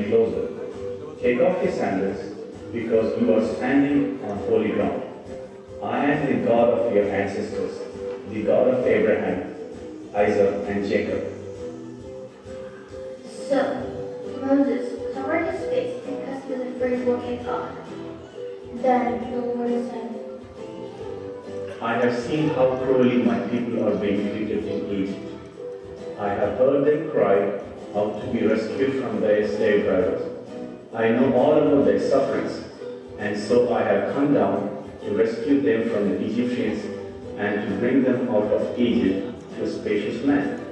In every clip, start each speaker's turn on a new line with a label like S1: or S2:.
S1: came closer. Take off your sandals, because you are standing on holy ground. I am the God of your ancestors, the God of Abraham, Isaac, and Jacob.
S2: So Moses covered his face because he was afraid to look at God. Then the Lord said,
S1: I have seen how cruelly my people are being treated in Egypt. I have heard them cry out to be rescued from their slave drivers. I know all about their sufferings, and so I have come down to rescue them from the Egyptians and to bring them out of Egypt to a spacious land.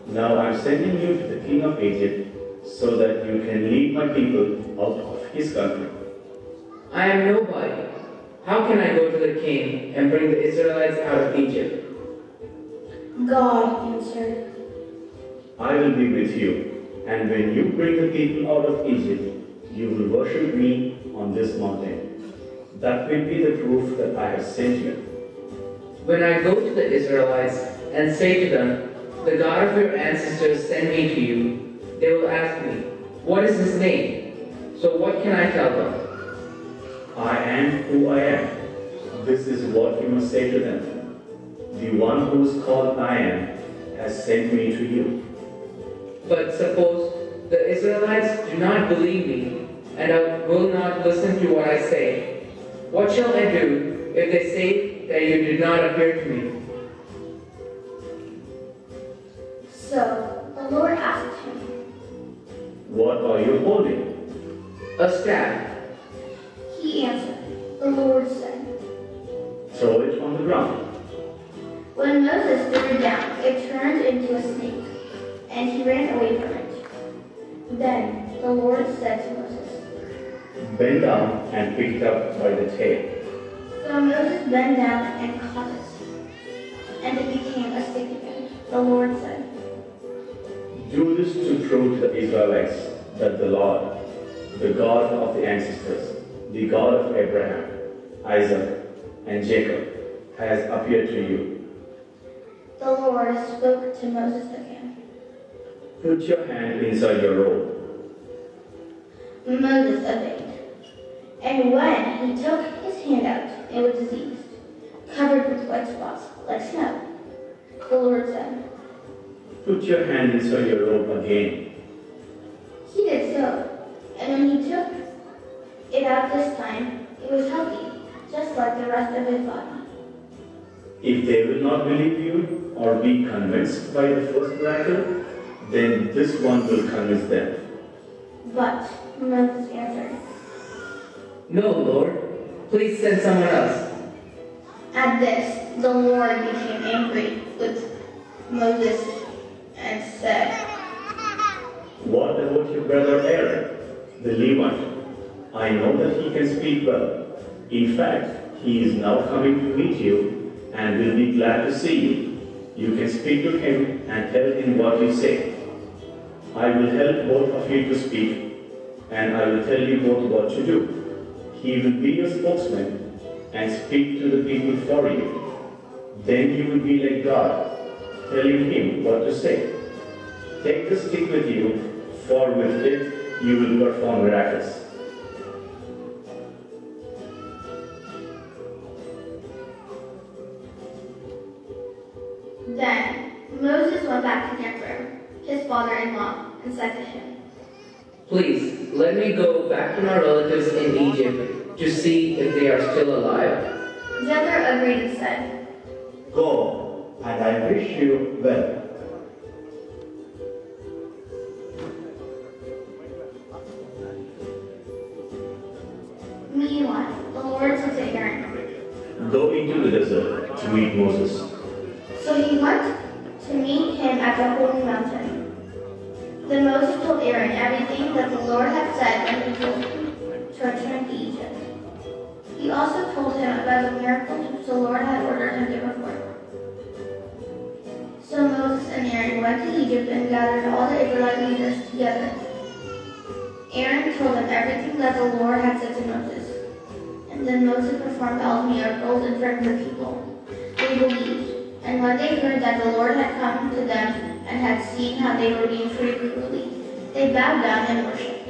S1: Now I am sending you to the king of Egypt so that you can lead my people out of his country.
S3: I am nobody. How can I go to the king and bring the Israelites out of Egypt?
S2: God answered,
S1: I will be with you, and when you bring the people out of Egypt, you will worship me on this mountain. That will be the proof that I have sent you.
S3: When I go to the Israelites and say to them, the God of your ancestors sent me to you, they will ask me, what is his name? So what can I tell them?
S1: I am who I am. This is what you must say to them. The one who is called I am has sent me to you.
S3: But suppose the Israelites do not believe me and will not listen to what I say. What shall I do if they say that you did not appear to me?
S2: So the Lord asked him,
S1: What are you holding?
S3: A staff.
S2: He answered, the Lord said,
S1: Throw it on the ground.
S2: When Moses threw it down, it turned into a snake, and he ran away from it. Then the Lord said to Moses,
S1: Bend down and pick it up by the tail.
S2: So Moses bent down and caught it, and it became a stick again. The Lord said,
S1: Do this to prove to the Israelites that the Lord, the God of the ancestors, the God of Abraham, Isaac, and Jacob, has appeared to you.
S2: The Lord spoke to Moses again.
S1: Put your hand inside your robe.
S2: Moses obeyed. And when he took his hand out, it was diseased, covered with white spots, like snow. The Lord said,
S1: Put your hand inside your robe again.
S2: He did so, and when he took it out this time, it was healthy, just like the rest of his body.
S1: If they will not believe you or be convinced by the first miracle, then this one will convince them.
S2: But Moses answered,
S3: No, Lord. Please send someone else.
S2: At this, the Lord became angry with Moses and said,
S1: What about your brother Aaron, the Levite? I know that he can speak well. In fact, he is now coming to meet you and will be glad to see you. You can speak to him and tell him what you say. I will help both of you to speak, and I will tell you both what to do. He will be your spokesman and speak to the people for you. Then you will be like God, telling him what to say. Take the stick with you, for with it you will perform miracles.
S2: Then Moses went back to Jethro, his father-in-law, and said to him,
S3: Please, let me go back to my relatives in Egypt to see if they are still alive.
S2: Jethro agreed and said,
S4: Go, and I wish you well.
S2: Meanwhile, the Lord said to Aaron,
S1: Go into the desert to meet Moses.
S2: So he went to meet him at the holy mountain. Then Moses told Aaron everything that the Lord had said when he told him to return to Egypt. He also told him about the miracles which the Lord had ordered him to perform. So Moses and Aaron went to Egypt and gathered all the Israelite leaders together. Aaron told them everything that the Lord had said to Moses. And then Moses performed all the miracles in front of the people. They believed. And when they heard that the Lord had come to them and had seen how they were being treated cruelly, they bowed down and worshipped.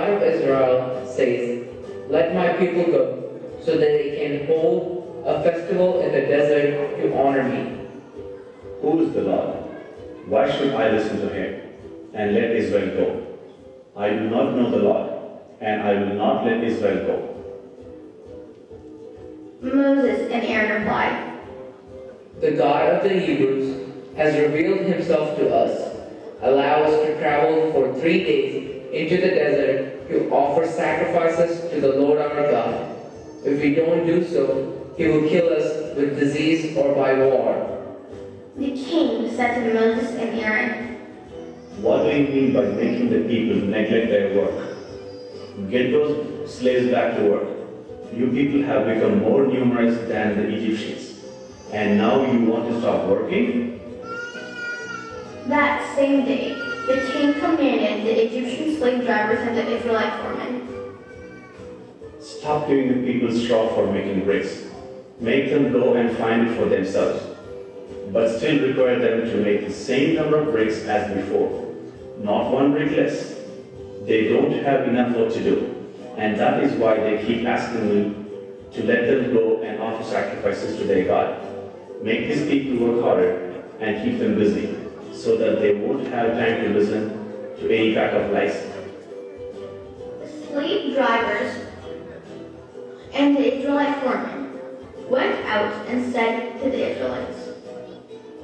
S3: God of Israel says, "Let my people go, so that they can hold a festival in the desert to honor me."
S1: Who is the Lord? Why should I listen to him and let Israel go? I do not know the Lord, and I will not let Israel go.
S2: Moses and Aaron replied,
S3: "The God of the Hebrews has revealed himself to us. Allow us to travel for 3 days into the desert to offer sacrifices to the Lord our God. If we don't do so, he will kill us with disease or by war."
S2: The king said to Moses and Aaron,
S1: What do you mean by making the people neglect their work? Get those slaves back to work. You people have become more numerous than the Egyptians, and now you want to stop working?
S2: That same day, the king commanded the Egyptian slave drivers and the Israelite foremen,
S1: Stop giving the people straw for making bricks. Make them go and find it for themselves, but still require them to make the same number of bricks as before, not one brick less. They don't have enough work to do, and that is why they keep asking me to let them go and offer sacrifices to their God. Make these people work harder and keep them busy, so that they won't have time to listen to any pack of lies.
S2: the slave drivers and the Israelite foremen went out and said to the Israelites,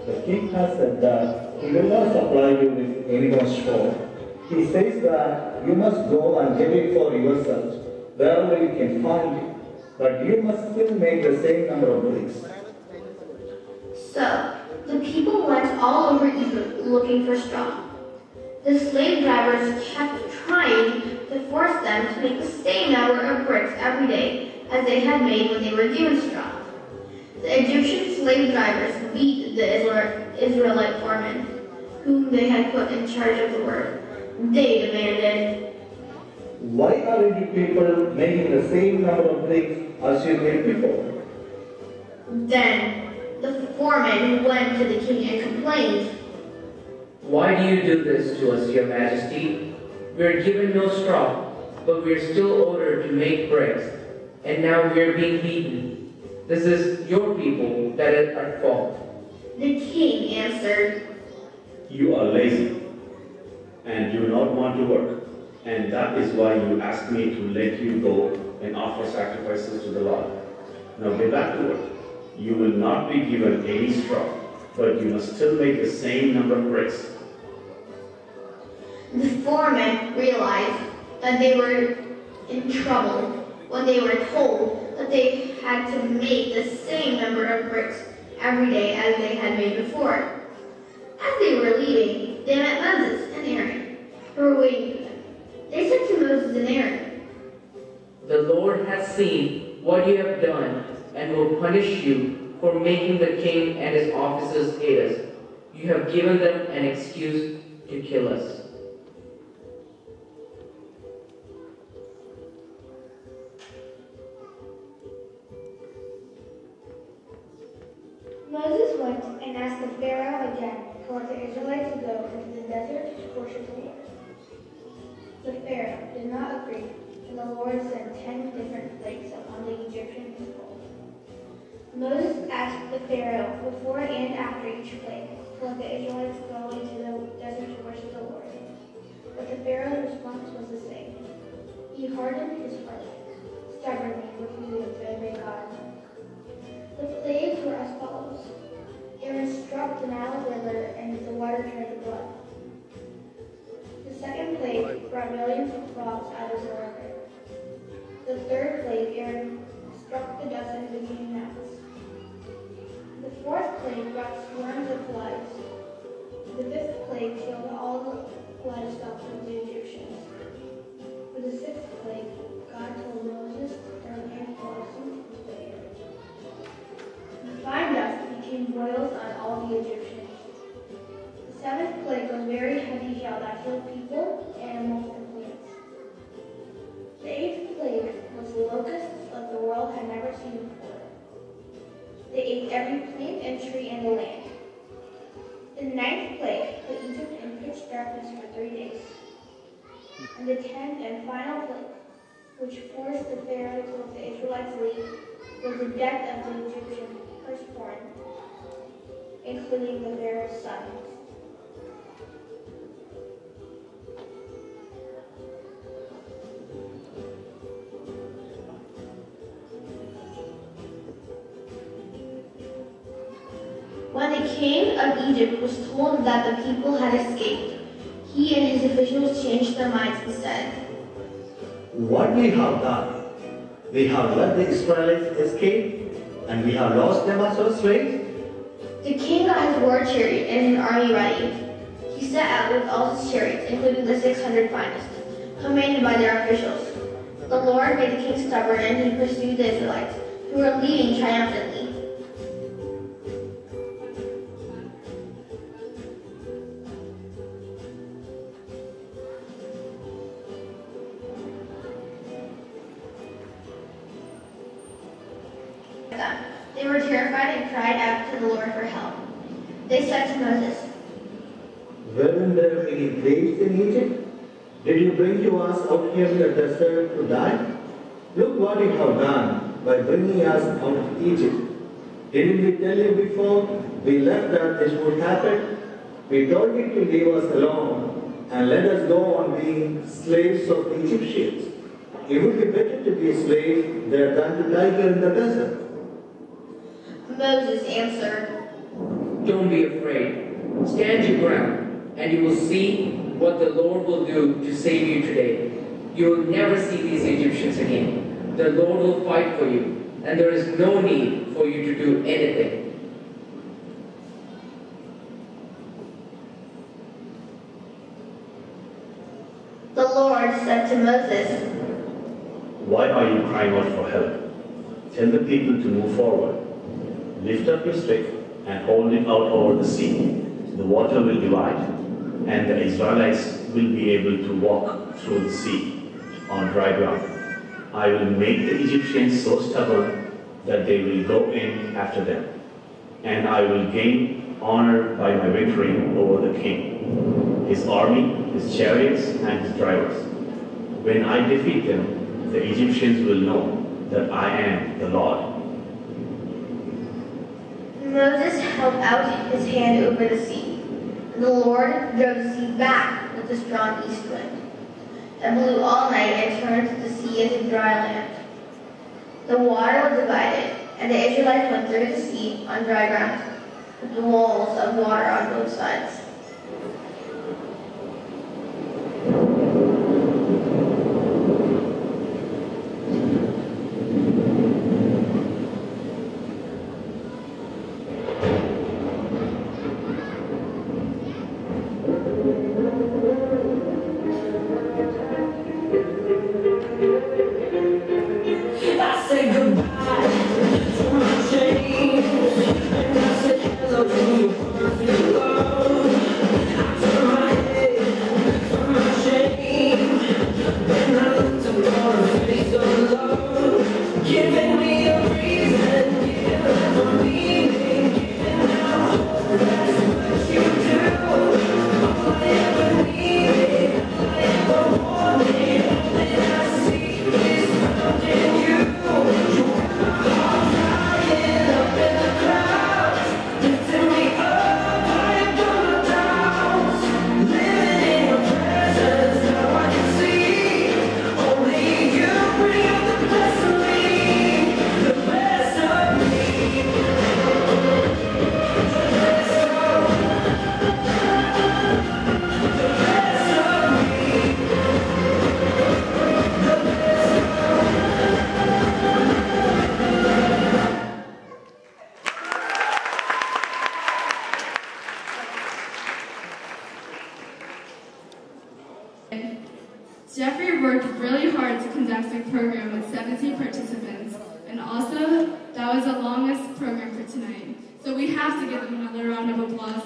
S5: The king has said that he will not supply you with anyone's straw. He says that you must go and get it for yourselves wherever you can find it, but you must still make the same number of bricks.
S2: So the people went all over Egypt looking for straw. The slave drivers kept trying to force them to make the same number of bricks every day as they had made when they were given straw. The Egyptian slave drivers beat the Israelite foremen, whom they had put in charge of the work. They demanded,
S5: Why aren't you people making the same number of bricks as you made before?
S2: Then the foreman went to the king and complained,
S3: "Why do you do this to us, your majesty? We are given no straw, but we are still ordered to make bricks, and now we are being beaten. This is your people that is at fault."
S2: The king answered,
S1: You are lazy and do not want to work, and that is why you asked me to let you go and offer sacrifices to the Lord. Now get back to work. You will not be given any straw, but you must still make the same number of bricks.
S2: The foreman realized that they were in trouble when they were told that they had to make the same number of bricks every day as they had made before. As they were leaving, they met Moses and Aaron, who were waiting for them. They said to Moses and Aaron,
S3: "The Lord has seen what you have done and will punish you for making the king and his officers hate us. You have given them an excuse to kill us."
S2: Moses went and asked the Pharaoh again to let the Israelites go into the desert to worship the Lord. The Pharaoh did not agree, and the Lord sent 10 different plagues upon the Egyptian people. Moses asked the Pharaoh before and after each plague to let the Israelites go into the desert to worship the Lord. But the Pharaoh's response was the same. He hardened his heart, stubbornly refusing to obey God. The plagues were as follows. Aaron struck the Nile River and the water turned to blood. The second plague brought millions of frogs out of the river. The third plague, Aaron struck the dust and became gnats. The fourth plague brought swarms of flies. The fifth plague killed all the livestock of the Egyptians. For the sixth plague, God told Moses to turn him into the air. The fine dust became boils on all the Egyptians. The seventh plague was very heavy hail that killed people, animals, and plants. The eighth plague was locusts like the world had never seen before. They ate every plant and tree in the land. The ninth plague put Egypt in pitch darkness for 3 days. And the 10th and final plague, which forced the Pharaoh to let the Israelites leave, was the death of the Egyptian firstborn, including the Pharaoh's son. When the king of Egypt was told that the people had escaped, he and his officials changed their minds and said,
S5: "What we have done? We have let the Israelites escape, and we have lost them as our slaves?"
S2: The king got his war chariot and his army ready. He set out with all his chariots, including the 600 finest, commanded by their officials. The Lord made the king stubborn, and he pursued the Israelites, who were leaving triumphantly. They were terrified and cried out to the Lord for help. They said to Moses,
S5: "Weren't there any graves in Egypt? Did you bring to us out here in the desert to die? Look what you have done by bringing us out of Egypt. Didn't we tell you before we left that this would happen? We told you to leave us alone and let us go on being slaves of the Egyptians. It would be better to be a slave there than to die here in the desert."
S2: Moses answered,
S3: Don't be afraid. Stand your ground, and you will see what the Lord will do to save you today. You will never see these Egyptians again. The Lord will fight for you, and there is no need for you to do anything.
S2: The Lord said to Moses,
S1: Why are you crying out for help? Tell the people to move forward. Lift up your stick and hold it out over the sea. The water will divide, and the Israelites will be able to walk through the sea on dry ground. I will make the Egyptians so stubborn that they will go in after them, and I will gain honor by my victory over the king, his army, his chariots, and his drivers. When I defeat them, the Egyptians will know that I am the Lord.
S2: Moses held out his hand over the sea, and the Lord drove the sea back with a strong east wind that blew all night and turned the sea into dry land. The water was divided, and the Israelites went through the sea on dry ground, with the walls of water on both sides.
S6: Jeffrey worked really hard to conduct a program with 17 participants, and also that was the longest program for tonight. So we have to give them another round of applause.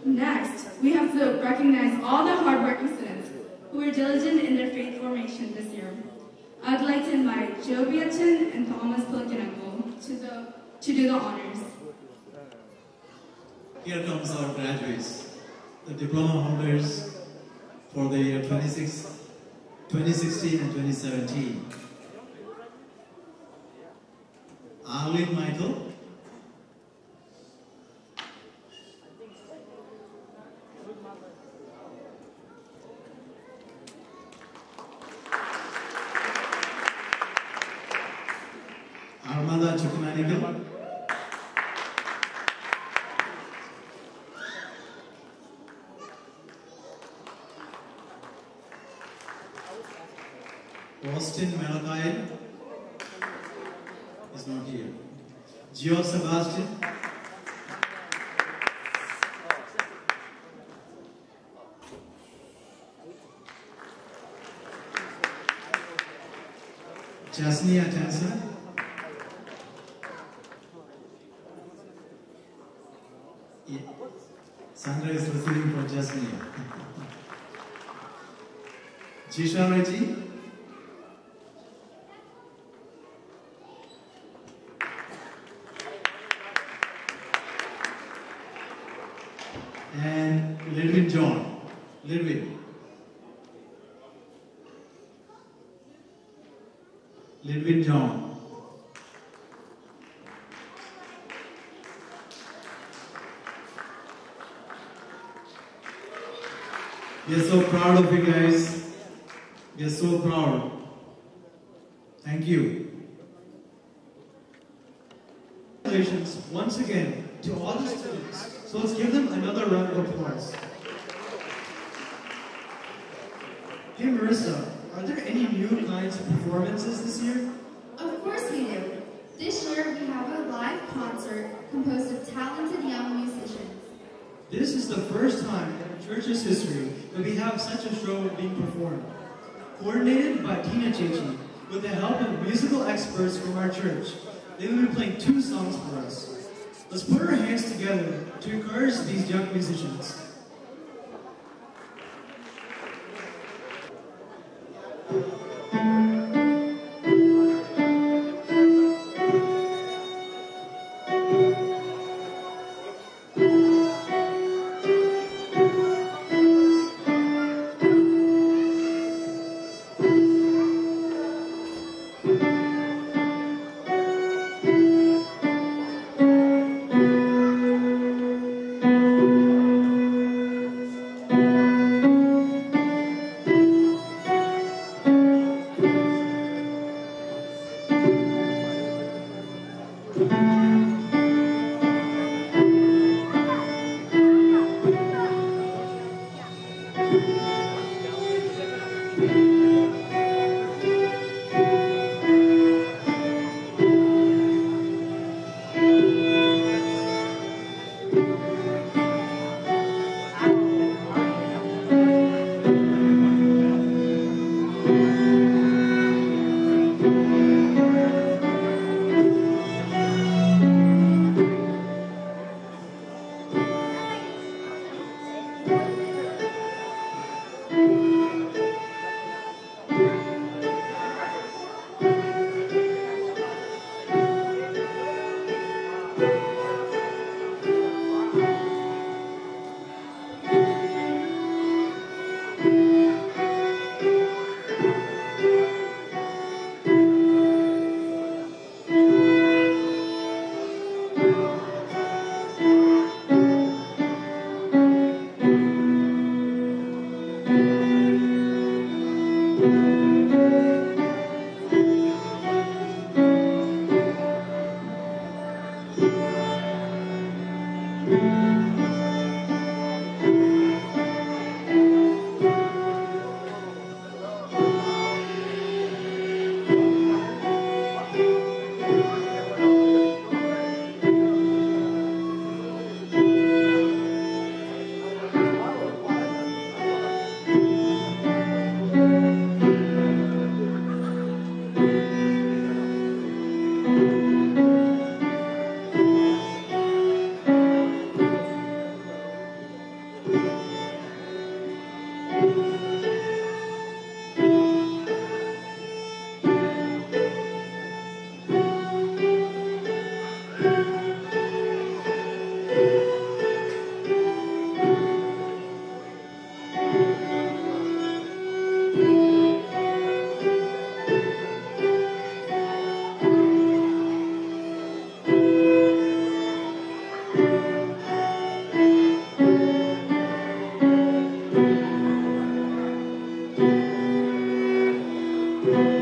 S6: Next, we have to recognize all the hardworking students who were diligent in their faith formation this year. I'd like to invite Joe Beaton and Thomas Pilkenenkel to do the honors.
S7: Here comes our graduates, the diploma holders for the year 2016 and 2017. Arlene Michael, Armada Chukwunanigal, Austin Malachi is not here. Gio Sebastian, Jasnia Tenson, yeah. Sandra is receiving for Jasnia. Jisha Reggie, and Lidwin John. Lidwin. Lidwin John. We are so proud of you guys. We are so proud. Thank you. Congratulations once again to all the students. So let's give them another round of applause. Hey Marissa, are there any new kinds of performances this year?
S6: Of course we do. This year we have a live concert composed of talented young musicians.
S7: This is the first time in our church's history that we have such a show being performed. Coordinated by Tina Chechi, with the help of musical experts from our church, they will be playing 2 songs for us. Let's put our hands together to encourage these young musicians.
S2: Thank you.